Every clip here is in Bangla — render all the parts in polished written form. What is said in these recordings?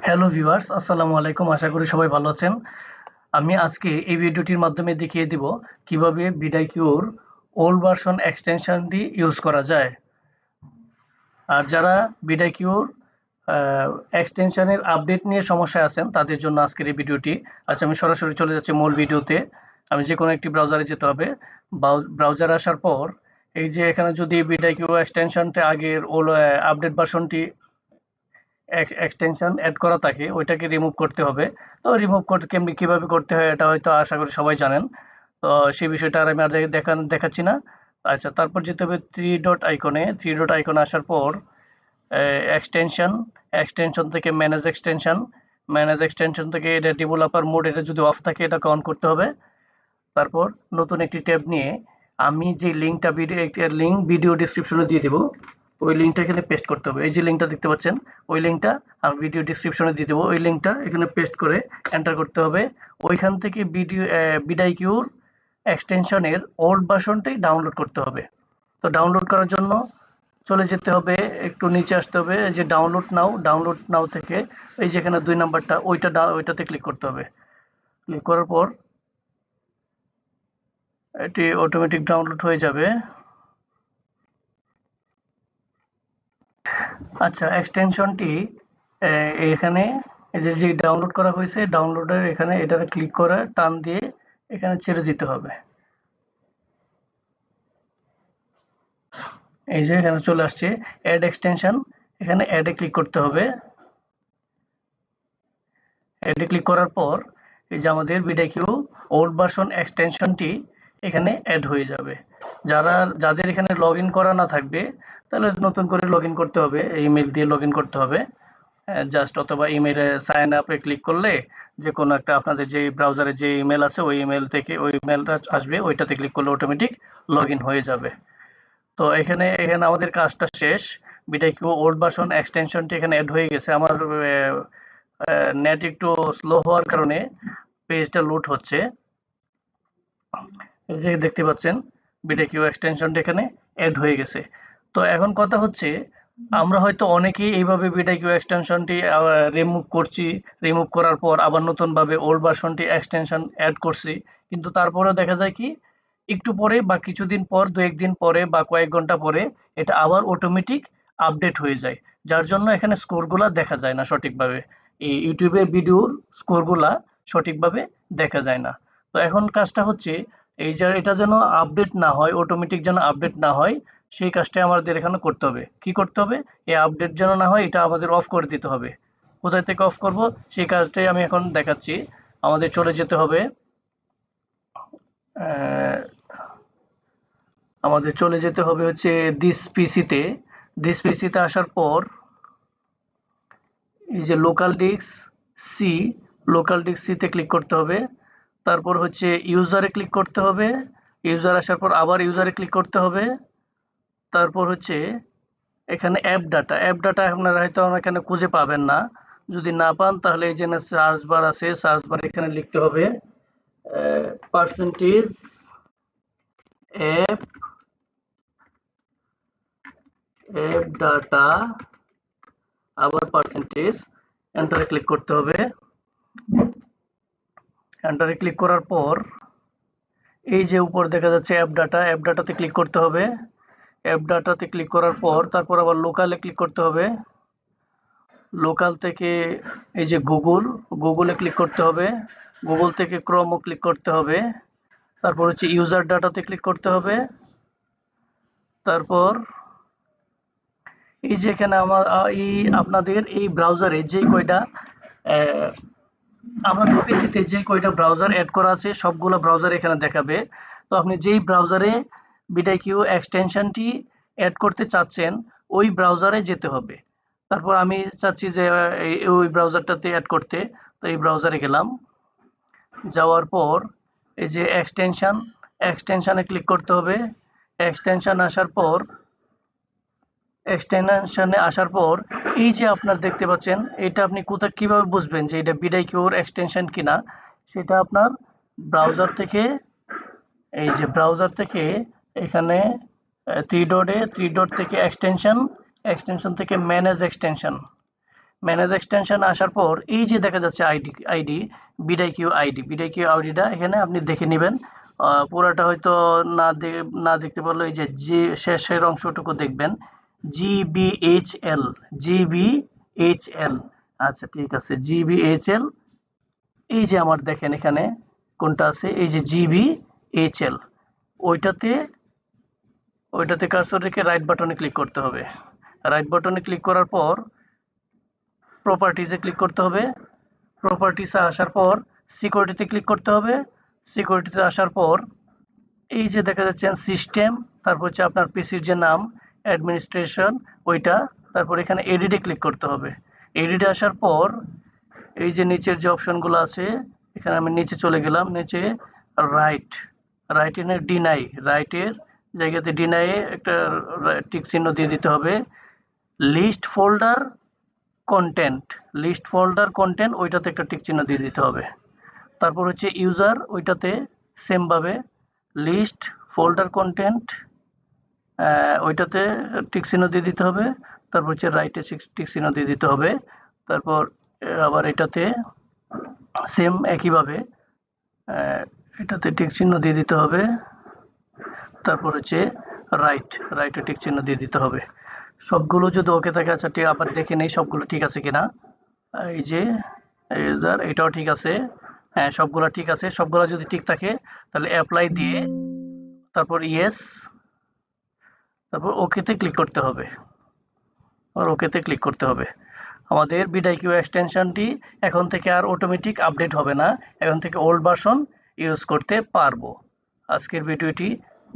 হ্যালো ভিউয়ার্স, আসসালামু আলাইকুম। আশা করি সবাই ভালো আছেন। আমি আজকে এই ভিডিওটির মাধ্যমে দেখিয়ে দিব কিভাবে বিডাইকিউর ওল্ড ভার্সন এক্সটেনশনটি ইউজ করা যায়। আর যারা বিডাইকিউর এক্সটেনশনের আপডেট নিয়ে সমস্যায় আছেন তাদের জন্য আজকের এই ভিডিওটি। আচ্ছা, আমি সরাসরি চলে যাচ্ছি মূল ভিডিওতে। আমি যে কোনো একটি ব্রাউজারে যেতে হবে। ব্রাউজারে আসার পর এই যে এখানে যদি বিডাইকিউ এক্সটেনশনটা আগের ওল্ড আপডেট ভার্সনটি এক্সটেনশন অ্যাড করা থাকে ওইটাকে রিমুভ করতে হবে। তো রিমুভ করতে কিভাবে করতে হয় এটা হয়তো আশা করি সবাই জানেন। তো সেই বিষয়টা আর আমি আর দেখাচ্ছি না। আচ্ছা, তারপর যেতে হবে থ্রি ডট আইকনে আসার পর এক্সটেনশন এক্সটেনশন থেকে ম্যানেজ এক্সটেনশন থেকে এটা ডেভেলপার মোড, এটা যদি অফ থাকে এটাকে অন করতে হবে। তারপর নতুন একটি ট্যাব নিয়ে আমি যে লিঙ্কটা লিঙ্ক ভিডিও ডিসক্রিপশনে দিয়ে দেবো, ওই লিঙ্কটা এখানে পেস্ট করতে হবে। এই যে লিঙ্কটা দেখতে পাচ্ছেন, ওই লিঙ্কটা আমি ভিডিও ডিসক্রিপশনে দিয়ে দেবো। ওই লিঙ্কটা এখানে পেস্ট করে এন্টার করতে হবে। ওইখান থেকে বিডাইকিউর এক্সটেনশনের ওল্ড ভার্সনটাই ডাউনলোড করতে হবে। তো ডাউনলোড করার জন্য চলে যেতে হবে, একটু নিচে আসতে হবে। এই যে ডাউনলোড নাও থেকে এই যেখানে 2 নাম্বারটা ওইটাতে ক্লিক করতে হবে। ক্লিক করার পর এটি অটোমেটিক ডাউনলোড হয়ে যাবে। আচ্ছা, এক্সটেনশনটি এখানে এই যে ডাউনলোড করা হয়েছে, ডাউনলোডের এখানে এটাতে ক্লিক করে টান দিয়ে এখানে ছেড়ে দিতে হবে। এই যে এখানে চলে আসছে অ্যাড এক্সটেনশন, এখানে অ্যাডে ক্লিক করতে হবে। অ্যাডে ক্লিক করার পর এই যে আমাদের বিডাইকিউ ওল্ড ভার্সন এক্সটেনশনটি এখানে অ্যাড হয়ে যাবে। যাদের এখানে লগ ইন করা না থাকবে তাহলে নতুন করে লগ ইন করতে হবে, ইমেল দিয়ে লগ ইন করতে হবে জাস্ট, অথবা ইমেলে সাইন আপে ক্লিক করলে যে কোনো একটা আপনাদের যে ব্রাউজারে যে ইমেল আছে ওই ইমেল থেকে ওই ইমেলটা আসবে, ওইটাতে ক্লিক করলে অটোমেটিক লগ ইন হয়ে যাবে। তো এখানে আমাদের কাজটা শেষ। বিডাইকিউ ওল্ড ভার্সন এক্সটেনশনটি এখানে অ্যাড হয়ে গেছে। আমার নেট একটু স্লো হওয়ার কারণে পেজটা লোড হচ্ছে। এই যে দেখতে পাচ্ছেন বিডাইকিউ এক্সটেনশনটা এখানে অ্যাড হয়ে গেছে। তো এখন কথা হচ্ছে, আমরা হয়তো অনেকেই এইভাবে বিডাইকিউ এক্সটেনশনটি রিমুভ করার পর আবার নতুনভাবে ওল্ড ভার্সনটি এক্সটেনশন অ্যাড করছি, কিন্তু তারপরেও দেখা যায় কি একটু পরে বা কিছুদিন পর, দু একদিন পরে বা কয়েক ঘন্টা পরে এটা আবার অটোমেটিক আপডেট হয়ে যায়, যার জন্য এখানে স্কোরগুলা দেখা যায় না সঠিকভাবে। এই ইউটিউবের ভিডিওর স্কোরগুলা সঠিকভাবে দেখা যায় না। তো এখন কাজটা হচ্ছে এই যে এটা যেন আপডেট না হয়, অটোমেটিক যেন আপডেট না হয়, সেই কাজটাই আমাদের এখানে করতে হবে। কি করতে হবে? এই আপডেট যেন না হয় এটা আমাদের অফ করে দিতে হবে। কোথায় থেকে অফ করব সেই কাজটাই আমি এখন দেখাচ্ছি। আমাদের চলে যেতে হবে হচ্ছে দিস পিসিতে আসার পর এই যে সি লোকাল ডিস্ক সিতে ক্লিক করতে হবে। তারপর হচ্ছে ইউজারে ক্লিক করতে হবে। ইউজার আসার পর আবার ইউজারে ক্লিক করতে হবে। তারপর হচ্ছে এখানে অ্যাপ ডাটা আপনারা হয়তো এখানে খুঁজে পাবেন না। যদি না পান তাহলে এই যে সার্চ বার আছে, সার্চ বার এখানে লিখতে হবে পার্সেন্টেজ অ্যাপ ডাটা, আবার পার্সেন্টেজ, এন্টারে ক্লিক করতে হবে। এন্টারে ক্লিক করার পর এই যে উপর দেখা যাচ্ছে অ্যাপ ডাটাতে ক্লিক করতে হবে। অ্যাপ ডাটাতে ক্লিক করার পর তারপর আবার লোকালে ক্লিক করতে হবে। লোকাল থেকে এই যে গুগলে ক্লিক করতে হবে। গুগল থেকে ক্রোমও ক্লিক করতে হবে। তারপর হচ্ছে ইউজার ডাটাতে ক্লিক করতে হবে। তারপর এই যে এখানে আপনাদের এই ব্রাউজারে যে কয়টা আমাদের পিসিতে যে কয়টা ব্রাউজার অ্যাড করা আছে সবগুলো ব্রাউজার এখানে দেখাবে। তো আপনি যেই ব্রাউজারে বিডাইকিউ এক্সটেনশনটি অ্যাড করতে চাচ্ছেন ওই ব্রাউজারে যেতে হবে। তারপর আমি চাচ্ছি যে ওই ব্রাউজারটাতে অ্যাড করতে, তো এই ব্রাউজারে গেলাম। যাওয়ার পর এই যে এক্সটেনশনে ক্লিক করতে হবে। এক্সটেনশনে আসার পর এই যে আপনার দেখতে পাচ্ছেন, এটা আপনি কিভাবে বুঝবেন যে এটা বিডাইকিউর এক্সটেনশন কিনা, সেটা আপনার ব্রাউজার থেকে এখানে থ্রি ডট থেকে এক্সটেনশন থেকে ম্যানেজ এক্সটেনশন, ম্যানেজ এক্সটেনশন আসার পর এই যে দেখা যাচ্ছে আইডি বিডাইকিউ আইডিটা এখানে আপনি দেখে নেবেন। পুরাটা হয়তো না দেখতে পারলে এই যে শেষের অংশটুকু দেখবেন, জিবিএইচএল। আচ্ছা ঠিক আছে, জিবিএইচএল। এই যে আমার দেখেন এখানে কোনটা আছে, এই যে জিবিএইচএল, ওইটাতে কার্সর রেখে রাইট বাটনে ক্লিক করতে হবে। রাইট বাটনে ক্লিক করার পর প্রপার্টিজে ক্লিক করতে হবে। প্রপার্টিসে আসার পর সিকিউরিটিতে ক্লিক করতে হবে। সিকিউরিটিতে আসার পর এই যে দেখা যাচ্ছে সিস্টেম, তারপর হচ্ছে আপনার পিসির যে নাম অ্যাডমিনিস্ট্রেশন ওইটা, তারপর এখানে এডিটে ক্লিক করতে হবে। এডিটে আসার পর এই যে নিচের যে অপশনগুলো আছে এখানে আমি নিচে চলে গেলাম, নিচে রাইট এর ডিনাই, রাইটের জায়গাতে ডিনাইয়ে একটা টিক চিহ্ন দিয়ে দিতে হবে। লিস্ট ফোল্ডার কন্টেন্ট ওইটাতে একটা টিক চিহ্ন দিয়ে দিতে হবে। তারপর হচ্ছে ইউজার, ওইটাতে সেম ভাবে লিস্ট ফোল্ডার কন্টেন্ট ওইটাতে টিক চিহ্ন দিয়ে দিতে হবে। তারপর হচ্ছে রাইটে টিক চিহ্ন দিয়ে দিতে হবে। তারপর আবার এটাতে সেম একইভাবে এটাতে টিক চিহ্ন দিয়ে দিতে হবে। তারপর হচ্ছে রাইটে টিক চিহ্ন দিয়ে দিতে হবে। সবগুলো যদি ওকে থাকে, আচ্ছা ঠিক, আবার দেখে নেই সবগুলো ঠিক আছে কিনা। এই যে ইউজার, এটাও ঠিক আছে, হ্যাঁ সবগুলো ঠিক আছে। সবগুলো যদি ঠিক থাকে তাহলে অ্যাপ্লাই দিয়ে তারপর ইয়েস, তারপর ওকেতে ক্লিক করতে হবে। আমাদের বিডাইকিউ এক্সটেনশনটি এখন থেকে আর অটোমেটিক আপডেট হবে না, এখন থেকে ওল্ড ভার্সন ইউজ করতে পারবো। আজকের ভিডিওটি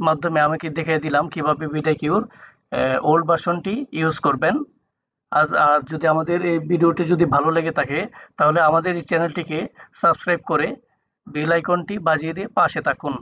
মাধ্যমে আমাকে দেখিয়ে দিলাম কিভাবে বিডাইকিউর ওল্ড ভার্সনটি ইউজ করবেন। আর যদি আমাদের এই ভিডিওটি যদি ভালো লেগে থাকে তাহলে আমাদের এই চ্যানেলটিকে সাবস্ক্রাইব করে বেল আইকনটি বাজিয়ে দিয়ে পাশে থাকুন।